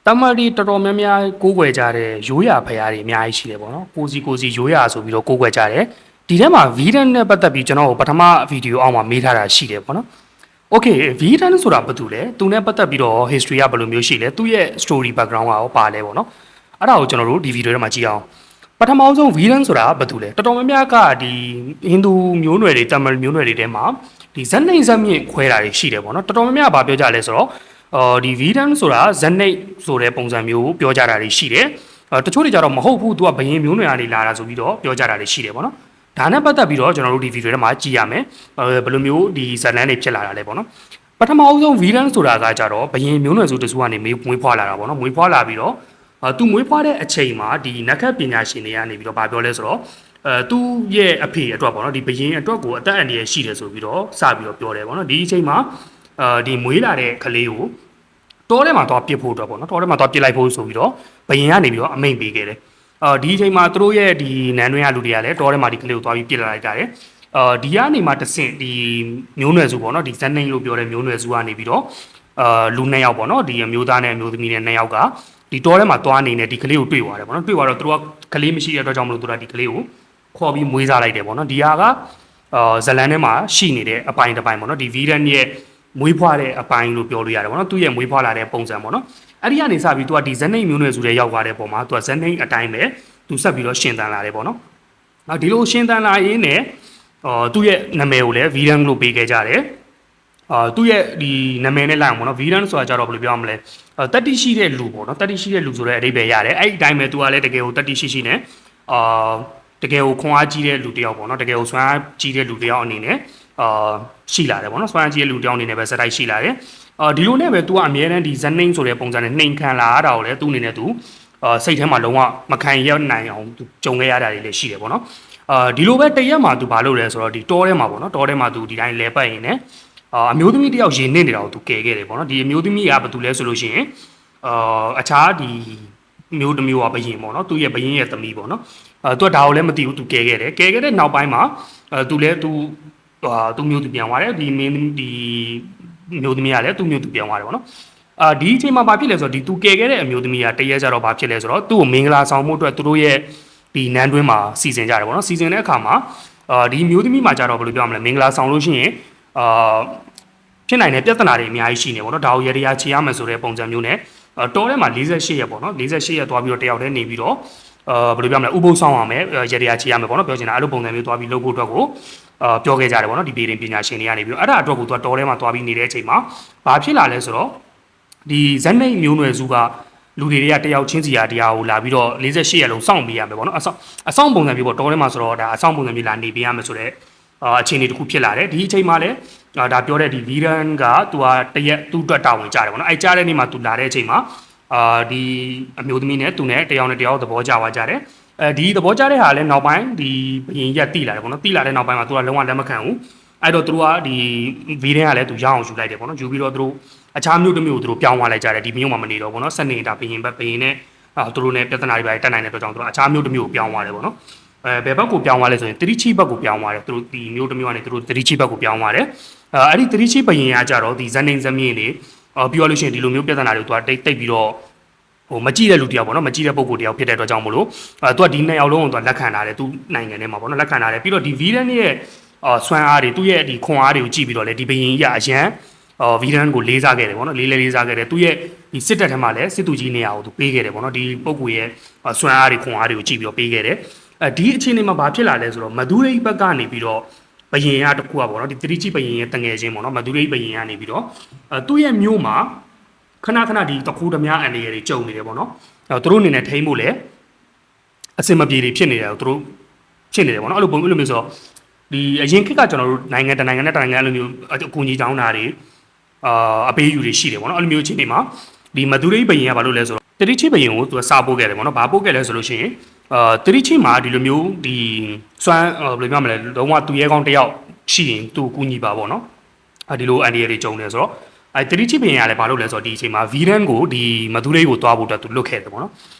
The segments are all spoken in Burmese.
တမရီတော်တော်များများကိုးကွယ်ကြတဲ့ရိုးရာဖရားတွေအများကြီးရှိတယ်ပေါ့နော်ကိုစီရိုးရာဆိုပြီးတော့ကိုးကွယ်ကြတယ်ဒီထဲမှာဗီဒန်နဲ့ပတ်သက်ပြီးကျွန်တော်ပထမဗီဒီယိုအောက်မှာမေးထားတာရှိတယ်ပေါ့နော်โอเคဗီဒန်ဆိုတာဘာတူလဲသူနဲ့ပတ်သက်ပြီးတော့ history ကဘယ်လိုမျိုးရှိလဲသူရဲ့ story background ကရောပါလဲပေါ့နော်အဲ့ဒါကိုကျွန်တော်တို့ဒီဗီဒီယိုထဲမှာကြည့်အောင်ပထမဆုံးဗီဒန်ဆိုတာဘာတူလဲတော်တော်များများကဒီဟိန္ဒူမျိုးနွယ်တွေတမန်မျိုးနွယ်တွေထဲမှာဒီဇက်နှိမ်ဇက်မြင့်ခွဲတာတွေရှိတယ်ပေါ့နော်တော်တော်များများကပြောကြလဲဆိုတော့ဒီဗီဒန်ဆိုတာဇက်နှိမ်ဆိုတဲ့ပုံစံမျိုးပြောကြတာတွေရှိတယ်တချို့တွေကြတော့မဟုတ်ဘူးသူကဘယင်မျိုးနွယ်ကနေလာတာဆိုပြီးတော့ပြောကြတာတွေရှိတယ်ပေါ့နော်ဒါနဲ့ပတ်သက်ပြီးတော့ကျွန်တော်တို့ဒီဗီဒီယိုထဲမှာကြည့်ရမယ်ဘယ်လိုမျိုးဒီဇက်လန်တွေဖြစ်လာတာလဲပေါ့နော်ပထမအဆုံးဗီဒန်ဆိုတာကကြတော့ဘယင်မျိုးနွယ်စုတစုကနေမွေးဖွားလာတာပေါ့နော်မွေးဖွားလာပြီးတော့သူမွေးဖွားတဲ့အချိန်မှာဒီနက္ခတ်ပညာရှင်တွေကနေပြီးတော့ဗာပြောလဲဆိုတော့သူ့ရဲ့အဖေအတွက်ပေါ့နော်ဒီဘယင်အတွက်ကိုအသက်အန္တရာယ်ရှိတယ်ဆိုပြီးတော့စပြီးတော့ပြောတယ်ပေါ့နော်ဒီအချိန်မှာဒီမွေးလာတဲ့ကလေးကိုတောထဲမှာသွားပစ်ဖို့အတွက်ပေါ့နော်တောထဲမှာသွားပစ်လိုက်ဖို့ဆိုပြီးတော့ဘယင်ကနေပြီးတော့အမိန့်ပေးခဲ့တယ်ဒီအချိန်မှာသူတို့ရဲ့ဒီနန်းတွင်းရလူတွေကလည်းတောထဲမှာဒီကလေးကိုသွားပြီးပစ်လိုက်ကြတယ်ဒီကနေမှတဆင့်ဒီမျိုးနွယ်စုပေါ့နော်ဒီဇက်နှိမ်လို့ပြောတဲ့မျိုးနွယ်စုကနေပြီးတော့လူ2ယောက်ပေါ့နော်ဒီအမျိုးသားနဲ့အမျိုးသမီးနဲ့2ယောက်ကဒီတောထဲမှာသွားနေနေဒီကလေးကိုတွေ့သွားတယ်ပေါ့နော်တွေ့သွားတော့သူတို့ကကလေးမရှိတဲ့အတွက်ကြောင့်မလို့သူတို့ဒီကလေးကိုခေါ်ပြီးမွေးစားလိုက်တယ်ပေါ့နော်ဒီဟာကဇလန်ထဲမှာရှိနေတဲ့အပိုင်းတစ်ပိုင်းပေါ့နော်ဒီဗီဒန်ရဲ့မွေးဖွားတဲ့အပိုင်းလို့ပြောလို့ရတယ်ပေါ့နော်သူ့ရဲ့မွေးဖွားလာတဲ့ပုံစံပေါ့နော်အဲ့ဒီကနေစပြီးသူကဒီဇက်နှိမ်မျိုးနွယ်စုတွေရောက်သွားတဲ့ပုံမှာသူကဇက်နှိမ်အတိုင်းပဲသူဆက်ပြီးတော့ရှင်သန်လာတယ်ပေါ့နော်နောက်ဒီလိုရှင်သန်လာရင်းနဲ့သူ့ရဲ့နာမည်ကိုလည်းဗီဒန်လို့ပေးခဲ့ကြတယ်သူ့ရဲ့ဒီနာမည်နဲ့လိုက်အောင်ပေါ့နော်ဗီဒန်ဆိုတာကြတော့ဘယ်လိုပြောရမလဲတတိရှိတဲ့လူပေါ့နော်တတိရှိတဲ့လူဆိုတဲ့အဓိပ္ပာယ်ရတယ်အဲ့ဒီအတိုင်းပဲသူကလည်းတကယ်ကိုတတိရှိနဲ့တကယ်ကိုခွန်အားကြီးတဲ့လူတယောက်ပေါ့နော်တကယ်ကိုစွမ်းအားကြီးတဲ့လူတယောက်အနေနဲ့ရှိလာတယ်ပေါ့နော်စွမ်းအားကြီးတဲ့လူတယောက်အနေနဲ့ပဲစတိုက်ရှိလာတယ်ဒီလိုနဲ့ပဲ तू ကအမြဲတမ်းဒီဇက်နှိမ်ဆိုတဲ့ပုံစံနဲ့နှိမ်ခံလာရတာကိုလည်း तू အနေနဲ့ तू စိတ်ထဲမှာလုံးဝမခံရနိုင်အောင် तू ကြုံခဲ့ရတာတွေလည်းရှိတယ်ပေါ့နော်ဒီလိုပဲတရက်မှာ तू ဘာလုပ်လဲဆိုတော့ဒီတောထဲမှာပေါ့နော်တောထဲမှာ तू ဒီတိုင်းလဲပတ်ရင်လည်းအမျိုးသမီးတယောက်ရင်နစ်နေတာကို तू ကယ်ခဲ့တယ်ပေါ့နော်ဒီအမျိုးသမီးကဘာတူလဲဆိုလို့ရှိရင်အခြားဒီမျိုးတစ်မျိုးကဘယင်ပေါ့နော်သူ့ရဲ့ဘယင်ရဲ့သမီးပေါ့နော်သူကဒါကိုလည်းမသိဘူး तू ကယ်ခဲ့တယ်ကယ်ခဲ့တဲ့နောက်ပိုင်းမှာतू လည်း तू မျိုး तू ပြန်သွားတယ်ဒီမင်းဒီမျိုးသမီးကလည်းသူ့မျိုးသူပြန်သွားတယ်ပေါ့နော်ဒီအချိန်မှာဘာဖြစ်လဲဆိုတော့ဒီသူကယ်ခဲ့တဲ့အမျိုးသမီးကတရက်ကြတော့ဘာဖြစ်လဲဆိုတော့သူ့ကိုမင်္ဂလာဆောင်မှုအတွက်သူတို့ရဲ့ဒီနန်းတွင်းမှာစီစဉ်ကြတယ်ပေါ့နော်စီစဉ်တဲ့အခါမှာဒီမျိုးသမီးမှာကြတော့ဘယ်လိုပြောမလဲမင်္ဂလာဆောင်လို့ရှိရင်ဖြစ်နိုင်တဲ့ပြဿနာတွေအများကြီးရှိနေပေါ့နော်ဒါကိုရရချေရမယ်ဆိုတဲ့ပုံစံမျိုးနဲ့တောထဲမှာ48ရက်ပေါ့နော်48ရက်သွားပြီးတော့တယောက်တည်းနေပြီးတော့ဘယ်လိုပြောမလဲဥပုသ်ဆောင်ရမယ်ရရချေရမယ်ပေါ့နော်ပြောချင်တာအဲ့လိုပုံစံမျိုးသွားပြီးလုပ်ဖို့အတွက်ကိုပြောခဲ့ကြတယ်ပေါ့နော်ဒီပြည်တွင်ပညာရှင်တွေကနေပြီးတော့အဲ့ဒါအတွက်ကိုသူကတော်ထဲမှာသွားပြီးနေတဲ့အချိန်မှာဘာဖြစ်လာလဲဆိုတော့ဒီဇက်နှိမ်မျိုးနွယ်စုကလူတွေကတယောက်ချင်းစီရာတရားကိုလာပြီးတော့48ရက်လုံးစောင့်ပေးရမယ်ပေါ့နော်အဆောင်ပုံစံမျိုးပေါ့တော်ထဲမှာဆိုတော့ဒါအဆောင်ပုံစံမျိုးလာနေပေးရမယ်ဆိုတော့အခြေအနေတစ်ခုဖြစ်လာတယ်ဒီအချိန်မှာလည်းဒါပြောတဲ့ဒီဗီဒန်ကသူကတရက်သူ့အတွက်တာဝန်ကြတယ်ပေါ့နော်အဲ့ကြားတဲ့နေ့မှာသူလာတဲ့အချိန်မှာဒီအမျိုးသမီးနဲ့သူနဲ့တယောက်နဲ့တယောက်သဘောကျသွားကြတယ်ဒီသဘောကျတဲ့ဟာလည်းနောက်ပိုင်းဒီဘယင်ရက်တိလာတယ်ပေါ့နော်တိလာတဲ့နောက်ပိုင်းမှာသူကလုံးဝလက်မခံဘူးအဲ့တော့သူတို့ကဒီဗီဒန်ကလည်းသူရအောင်ယူလိုက်တယ်ပေါ့နော်ယူပြီးတော့သူတို့အခြားမျိုးတစ်မျိုးကိုသူတို့ပြောင်းသွားလိုက်ကြတယ်ဒီမျိုးမှာမနေတော့ပေါ့နော်စနေတာဘယင်နဲ့သူတို့နဲ့ပြဿနာတွေပဲတက်နိုင်တဲ့အတွက်ကြောင့်သူတို့အခြားမျိုးတစ်မျိုးကိုပြောင်းသွားတယ်ပေါ့နော်ဘယ်ဘက်ကိုပြောင်းသွားလဲဆိုရင်တတိချိဘက်ကိုပြောင်းသွားတယ်သူတို့ဒီမျိုးတစ်မျိုးကနေသူတို့တတိချိဘက်ကိုပြောင်းသွားတယ်အဲ့ဒီတတိချိဘယင်ကကြတော့ဒီဇန်နေဇမင်းတွေပြောလို့ရှိရင်ဒီလိုမျိုးပြဿနာတွေကိုသူကတိတ်ပြီးတော့မကြည့်တဲ့လူတယောက်ပေါ့နော်မကြည့်တဲ့ပုံကိုတယောက်ဖြစ်တဲ့အတွက်ကြောင့်မလို့သူကဒီ2ယောက်လုံးကိုသူလက်ခံထားတယ်သူနိုင်ငံထဲမှာပေါ့နော်လက်ခံထားတယ်ပြီးတော့ဒီဗီဒန်ရဲ့စွမ်းအားတွေသူ့ရဲ့ဒီခွန်အားတွေကိုကြည့်ပြီးတော့လေဒီဘယင်ကြီးကအရန်ဗီဒန်ကိုလေးစားခဲ့တယ်ပေါ့နော်လေးစားခဲ့တယ်သူရဲ့ဒီစစ်တပ်ထဲမှာလည်းစစ်သူကြီးနေရာကိုသူပေးခဲ့တယ်ပေါ့နော်ဒီပုံကိုရဲ့စွမ်းအားတွေခွန်အားတွေကိုကြည့်ပြီးတော့ပေးခဲ့တယ်ဒီအခြေအနေမှာဘာဖြစ်လာလဲဆိုတော့မဒူရိတ်ဘက်ကနေပြီးတော့ဘယင်ကတခုอ่ะပေါ့နော်ဒီတတိချိဘယင်ရဲ့တငယ်ချင်းပေါ့နော်မဒူရိတ်ဘယင်ကနေပြီးတော့သူ့ရဲ့မျိုးမှာခဏဒီတခုဓမြအန်ရည်တွေကြုံနေတယ်ပေါ့နော်သူတို့အနေနဲ့ထိန်းဖို့လည်းအစင်မပြေတွေဖြစ်နေတယ်သူတို့ဖြစ်နေတယ်ပေါ့နော်အဲ့လိုမျိုးဆိုတော့ဒီအရင်ခေတ်ကကျွန်တော်တို့နိုင်ငံတနိုင်ငံနဲ့တနိုင်ငံအဲ့လိုမျိုးအကူအညီတောင်းတာတွေအပေးယူတွေရှိတယ်ပေါ့နော်အဲ့လိုမျိုးချင်းတွေမှာဒီမဒူရိတ်ဘယင်ကဘာလို့လဲဆိုတော့တတိချိဘယင်ကိုသူကစာပို့ခဲ့တယ်ပေါ့နော်ဘာပို့ခဲ့လဲဆိုလို့ရှိရင်တတိချိမှာဒီလိုမျိုးဒီစွမ်းဘယ်လိုပြောမလဲလုံးဝသူရဲကောင်းတယောက်ရှိရင်သူ့ကူညီပါပေါ့နော်ဒီလိုအန်ဒီရတွေကြုံနေဆိုတော့တတိချိဘယင်ကလည်းဘာလို့လဲဆိုတော့ဒီအချိန်မှာဗီဒန်ကိုဒီမဒူရိတ်ကိုတွားဖို့အတွက်သူလွတ်ခဲ့တယ်ပေါ့နော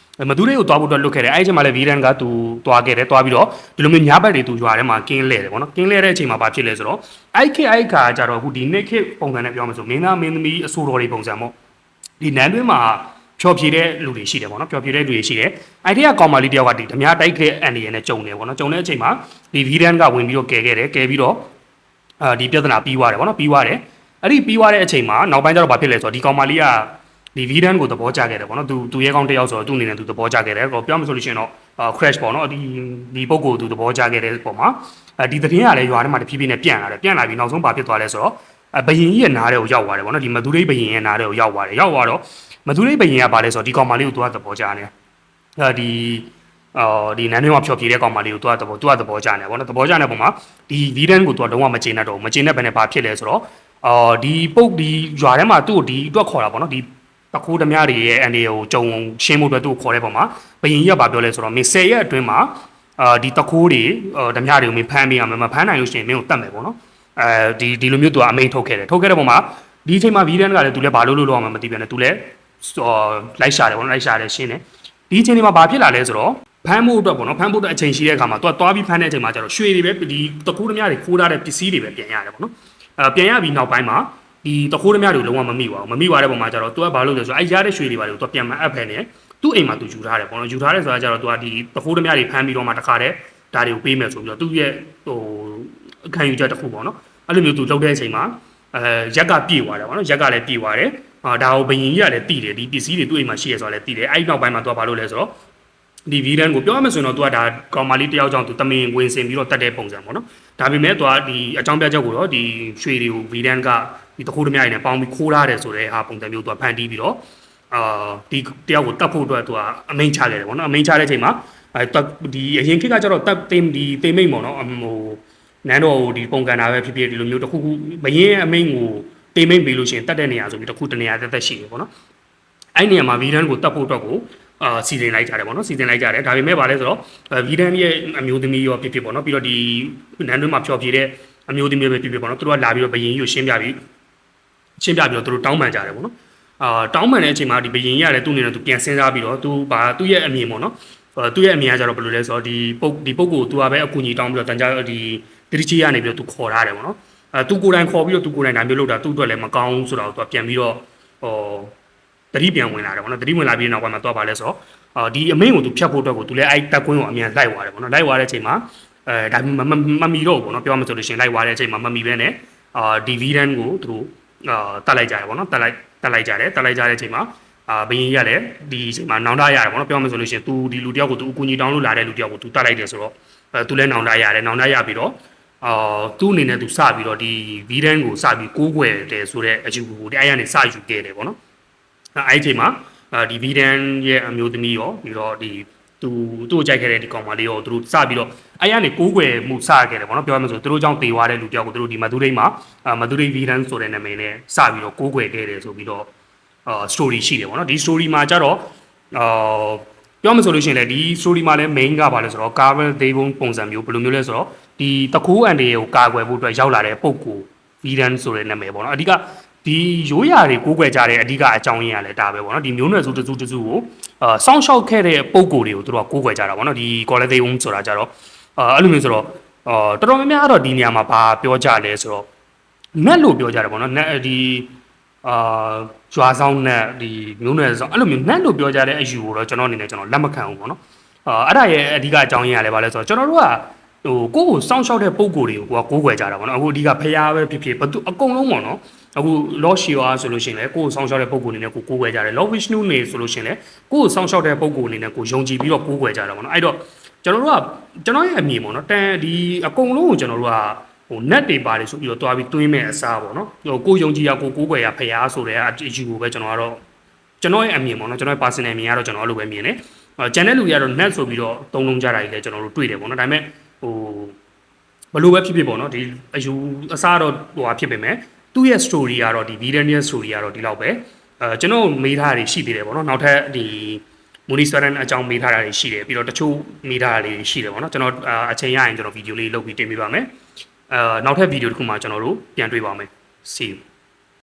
်မဒူရိတ်ကိုတွားဖို့အတွက်လွတ်ခဲ့တယ်အဲ့ဒီအချိန်မှာလည်းဗီဒန်ကသူတွားခဲ့တယ်တွားပြီးတော့ဒီလိုမျိုးညဘက်တွေသူရွာထဲမှာကင်းလဲတယ်ပေါ့နော်ကင်းလဲတဲ့အချိန်မှာဘာဖြစ်လဲဆိုတော့အဲ့ခါကျတော့အခုဒီနေ့ခေတ်ပုံစံနဲ့ပြောမှဆိုမင်းသားမင်းသမီးအဆိုတော်တွေပုံစံပေါ့ဒီနန်းတွင်းမှာ ဖြော်ဖြေတဲ့လူတွေရှိတယ်ပေါ့နော်ဖြော်ဖြေတဲ့လူတွေရှိတယ်အဲ့ဒီကကောင်မလေးတယောက်ကဒီဓမြတိုက်တဲ့အန်ဒီရနဲ့ကြုံတယ်ပေါ့နော်ကြုံတဲ့အချိန်မှာဒီဗီဒန်ကဝင်ပြီးတော့ကယ်ခဲ့တယ်ကယ်ပြီးတော့ဒီပြဿနာပြီးသွားတယ်ပေါ့နော်ပြီးသွားတယ်အဲ့ဒီပြီးသွားတဲ့အချိန်မှာနောက်ပိုင်းကျတော့ဘာဖြစ်လဲဆိုတော့ဒီကောင်မလေးကဒီဗီဒန်ကိုသဘောကျခဲ့တယ်ပေါ့နော်သူရဲကောင်းတယောက်ဆိုတော့သူ့အနေနဲ့သူသဘောကျခဲ့တယ်ပြောမှဆိုလို့ရှိရင်တော့crash ပေါ့နော်ဒီပုံကိုသူသဘောကျခဲ့တဲ့ပုံမှာဒီသတင်းကလည်းရွာထဲမှာတဖြည်းဖြည်းနဲ့ပြန့်လာတယ်ပြန့်လာပြီးနောက်ဆုံးဘာဖြစ်သွားလဲဆိုတော့ဘယင်ကြီးရဲ့နားထဲကိုရောက်သွားတယ်ပေါ့နော်ဒီမသူရိတ်ဘယင်ရဲ့နားထဲကိုရောက်သွားတယ်ရောက်သွားတော့မသူရိတ်ဘယင်ကဘာလဲဆိုတော့ဒီကောင်မလေးကိုသူကသဘောကျနေဒီနန်းတွင်းမှာဖြော်ဖြေတဲ့ကောင်မလေးကိုသူကသဘောကျနေပေါ့နော်သဘောကျတဲ့ပုံမှာဒီဗီဒန်ကိုသူကလုံးဝမကျေနပ်တော့မကျေနပ်ဘဲနဲ့ဘာဖြစ်လဲဆိုတော့ဒီပုတ်ဒီရွာထဲမှာသူ့ကိုဒီအတွက်ခေါ်တာပေါ့နော်ဒီတခိုးဓမြတွေရဲ့အန်ဒီကိုကြုံရှင်းမှုအတွက်သူ့ကိုခေါ်တဲ့ပုံမှာဘယင်ကြီးကဘာပြောလဲဆိုတော့မင်း10ရက်အတွင်းမှာဒီတခိုးတွေဓမြတွေကိုမင်းဖမ်းပေးရမယ်မဖမ်းနိုင်လို့ရှိရင်မင်းကိုတတ်မယ်ပေါ့နော်ဒီလိုမျိုးသူကအမိန်ထုတ်ခဲ့တဲ့ပုံမှာဒီအချိန်မှာဗီဒန်ကလည်းသူလည်းဘာလို့လုပ်အောင်မသိပြန်တယ်သူလည်းလိုက်ရှာတယ်ပေါ့နော်လိုက်ရှာတယ်ရှင်းတယ်ဒီအချိန်ဒီမှာဘာဖြစ်လာလဲဆိုတော့ဖမ်းမှုအတွက်ပေါ့နော်ဖမ်းဖို့အတွက်အချိန်ရှိတဲ့အခါမှာသူကသွားပြီးဖမ်းတဲ့အချိန်မှာကျတော့ရွှေတွေပဲဒီတခိုးဓမြတွေခိုးထားတဲ့ပစ္စည်းတွေပဲပြန်ရတယ်ပေါ့နော်ပြန်ရပြီးနောက်ပိုင်းမှာဒီတခိုးဓမြတွေလုံးဝမမိပါဘူးမမိသွားတဲ့ပုံမှာကျတော့သူကဘာလို့လဲဆိုတော့အဲ့ရတဲ့ရွှေတွေပါလို့သူပြန်မအပ်ဖဲနဲ့သူ့အိမ်မှာသူယူထားတယ်ပေါ့နော်ယူထားတယ်ဆိုတာကျတော့သူကဒီတခိုးဓမြတွေဖမ်းပြီးတော့မှတခါတည်းဒါတွေကိုပေးမယ်ဆိုပြီးတော့သူ့ရဲ့ခံယူချက်တစ်ခုပေါ့နော်အဲ့လိုမျိုးသူလုပ်တဲ့အချိန်မှာရက်ကပြေသွားတယ်ပေါ့နော်ရက်ကလည်းပြေသွားတယ်ဒါကိုဘယင်ကြီးကလည်းတိတယ်ဒီပစ္စည်းတွေသူ့အိမ်မှာရှိရဆိုတော့လည်းတိတယ်အဲ့ဒီနောက်ပိုင်းမှာသူကဘာလို့လဲဆိုတော့ဒီဗီဒန်ကိုပြောရမယ်ဆိုရင်တော့သူကဒါကောင်မလေးတယောက်ကြောင့်သူတမင်ဝင်စင်ပြီးတော့တတ်တဲ့ပုံစံပေါ့နော်ဒါပေမဲ့သူကဒီအကြောင်းပြချက်ကိုတော့ဒီရွှေတွေကိုဗီဒန်ကဒီတခိုးဓမြတွေနဲ့ပေါင်းပြီးခိုးထားတယ်ဆိုတဲ့ဟာပုံစံမျိုးသူကဖန်တီးပြီးတော့ဒီတယောက်ကိုတတ်ဖို့အတွက်သူကအမိန်ချခဲ့တယ်ပေါ့နော်အမိန်ချတဲ့အချိန်မှာဒီအရင်ခေတ်ကကျတော့တပ်တိမ်မိတ်ပေါ့နော်ဟိုနန်းတော်ဒီပုံကန်တာပဲဖြစ်ဖြစ်ဒီလိုမျိုးတစ်ခုခုဘယင်းအမိန်ကိုတိမ်မိတ်ပြီးလို့ရှိရင်တတ်တဲ့နေရာဆိုပြီးတစ်ခုတနေရာတက်ရှိတယ်ပေါ့နော်အဲ့နေရာမှာဗီဒန်ကိုတတ်ဖို့အတွက်ကိုစီစဉ်လိုက်ကြတယ်ပေါ့နော်စီစဉ်လိုက်ကြတယ်ဒါပေမဲ့ဗာလဲဆိုတော့ဗီဒန်ရဲ့အမျိုးသမီးရောဖြစ်ဖြစ်ပေါ့နော်ပြီးတော့ဒီနန်းတွင်းမှာဖျော်ဖြေတဲ့အမျိုးသမီးပဲဖြစ်ဖြစ်ပေါ့နော်သူတို့ကလာပြီးတော့ဘယင်းကြီးကိုရှင်းပြပြီးတော့သူတို့တောင်းပန်ကြတယ်ပေါ့နော်တောင်းပန်တဲ့အချိန်မှာဒီဘယင်းကြီးကလည်းသူ့အနေနဲ့သူပြန်စဉ်းစားပြီးတော့သူ့ရဲ့အမြင်ပေါ့နော်သူ့ရဲ့အမြင်ကကြတော့ဘယ်လိုလဲဆိုတော့ဒီပုဂ္ဂိုလ်သူကပဲအကူအညီတောင်းပြီးတော့တန်ကြဒီတတိချီကနေပြီးတော့သူခေါ်ထားတယ်ပေါ့နော်သူကိုယ်တိုင်ခေါ်ပြီးတော့သူကိုယ်တိုင်ဒါမျိုးလုပ်တာသူ့အတွက်လည်းမကောင်းဆိုတော့သူကပြန်ပြီးတော့တတိပြန်ဝင်လာတယ်ပေါ့နော်တတိဝင်လာပြီးနောက်ပိုင်းမှာသွားပါလဲဆိုတော့ဒီအမိန့်ကိုသူဖြတ်ဖို့အတွက်ကိုသူလည်းအဲ့တက်ကွင်းကိုအမြန်လိုက်သွားတယ်ပေါ့နော်လိုက်သွားတဲ့အချိန်မှာဒါမမီတော့ဘူးပေါ့နော်ပြောမှဆိုလို့ရှိရင်လိုက်သွားတဲ့အချိန်မှာမမီပဲနဲ့ဒီဗီဒန်ကိုသူတို့တတ်လိုက်ကြတယ်ပေါ့နော်တတ်လိုက်ကြတဲ့အချိန်မှာဘယင်းကြီးကလည်းဒီအချိန်မှာနောင်တရတယ်ပေါ့နော်ပြောမှဆိုလို့ရှိရင်သူဒီလူတယောက်ကိုသူအကူအညီတောင်းလို့လာတဲ့လူတယောက်ကိုသူတတ်လိုက်တယ်ဆိုတော့သူလည်းနောင်တရတယ်နောင်တရပြီးတော့သူ့အနေနဲ့သူစပြီးတော့ဒီဗီဒန်ကိုစပြီးကိုးကွယ်တယ်ဆိုတဲ့အယူကိုတရားရနေစယူခဲ့တယ်ပေါ့နော်အဲ့ဒီအချိန်မှာဒီဗီဒန်ရဲ့အမျိုးသမီးရောပြီးတော့ဒီသူ့ကိုကြိုက်ခဲ့တဲ့ဒီကောင်မလေးရောသူတို့စပြီးတော့အဲ့ရနေကိုးကွယ်မှုစခဲ့တယ်ပေါ့နော်ပြောရမယ်ဆိုသူတို့ကြောင့်တေသွားတဲ့လူတယောက်ကိုသူတို့ဒီမသူရိတ်မှာမသူရိတ်ဗီဒန်ဆိုတဲ့နာမည်နဲ့စပြီးတော့ကိုးကွယ်ခဲ့တယ်ဆိုပြီးတော့story ရှိတယ်ပေါ့နော်ဒီ story မှာကျတော့ပြောမှဆိုလို့ရှိရင်လည်းဒီ story မှာလည်း main ကပါလဲဆိုတော့ Carvel Devon ပုံစံမျိုးဘယ်လိုမျိုးလဲဆိုတော့ဒီတခိုးအန်ဒီကိုကာကွယ်ဖို့အတွက်ရောက်လာတဲ့ပုံကို Vidan ဆိုတဲ့နာမည်ပေါ့နော်အဓိကဒီရိုးရာတွေကိုးကွယ်ကြတဲ့အဓိကအကြောင်းရင်းကလည်းဒါပဲပေါ့နော်ဒီမျိုးနွယ်စုတစုကိုစောင့်ရှောက်ခဲ့တဲ့ပုံကိုတွေကိုသူတို့ကကိုးကွယ်ကြတာပေါ့နော်ဒီ Carvel Devon ဆိုတာကြတော့အဲ့လိုမျိုးဆိုတော့တော်တော်များများတော့ဒီနေရာမှာဘာပြောကြလဲဆိုတော့နတ်လို့ပြောကြတယ်ပေါ့နော်နတ်ဒီရွာဆောင်နဲ့ဒီမျိုးနွယ်ဆောင်အဲ့လိုမျိုးနတ်လို့ပြောကြတဲ့အယူကိုတော့ကျွန်တော်အနေနဲ့ကျွန်တော်လက်မခံဘူးပေါ့နော်အဲ့ဒါရဲ့အဓိကအကြောင်းရင်းကလည်းဘာလဲဆိုတော့ကျွန်တော်တို့ကဟိုကိုယ့်ကိုစောင့်ရှောက်တဲ့ပုံကိုယ်တွေကိုကိုးကွယ်ကြတာပေါ့နော်အခုအဓိကဖျားပဲဖြစ်ဖြစ်ဘသူအကုန်လုံးပေါ့နော်အခု Lord Shiva ဆိုလို့ရှိရင်လည်းကိုယ့်ကိုစောင့်ရှောက်တဲ့ပုံကိုယ်အနေနဲ့ကိုးကွယ်ကြတယ် Lord Vishnu နေဆိုလို့ရှိရင်လည်းကိုယ့်ကိုစောင့်ရှောက်တဲ့ပုံကိုယ်အနေနဲ့ကိုယုံကြည်ပြီးတော့ကိုးကွယ်ကြတာပေါ့နော်အဲ့တော့ကျွန်တော်ရဲ့အမြင်ပေါ့နော်တန်ဒီအကုန်လုံးကိုကျွန်တော်တို့ကဟို net တွေပါတယ်ဆိုပြီးတော့တွားပြီးတွေးမဲ့အစားပေါ့နော်ဟိုကိုယုံကြည်ရကိုးကွယ်ရဖျားဆိုတဲ့အယူကိုပဲကျွန်တော်ရဲ့အမြင်ပေါ့နော်ကျွန်တော်ရဲ့ personal အမြင်ကတော့ကျွန်တော်အဲ့လိုပဲမြင်တယ်ကျန်တဲ့လူတွေကတော့ net ဆိုပြီးတော့သုံးလုံးကြတာကြီးလည်းကျွန်တော်တို့တွေ့တယ်ပေါ့နော်ဒါပေမဲ့ဟိုဘလို့ပဲဖြစ်ဖြစ်ပေါ့နော်ဒီအယူအစားတော့ဟိုဟာဖြစ်ပေမဲ့သူ့ရဲ့ story ကတော့ဒီ Vidan ရဲ့ story ကတော့ဒီလောက်ပဲကျွန်တော်မေးထားတာတွေရှိသေးတယ်ပေါ့နော်နောက်ထပ်ဒီ Moniswaran အကြောင်းမေးထားတာတွေရှိတယ်ပြီးတော့တချို့မေးထားတာတွေရှိတယ်ပေါ့နော်ကျွန်တော်အချိန်ရရင်ကျွန်တော်ဗီဒီယိုလေးလုပ်ပြီးတင်ပေးပါမယ်နောက်ထပ်ဗီဒီယိုတစ်ခုမှာကျွန်တော်တို့ပြန်တွေ့ပါမယ် see you